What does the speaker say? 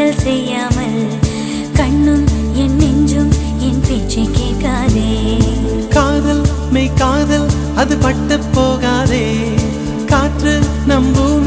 காதல் செய்யாமல் கண்ணும் என் நெஞ்சும் என் பேச்சை கேட்காதே. காதல் மெய் காதல் அது பட்டு போகாதே. காற்று நம் பூமி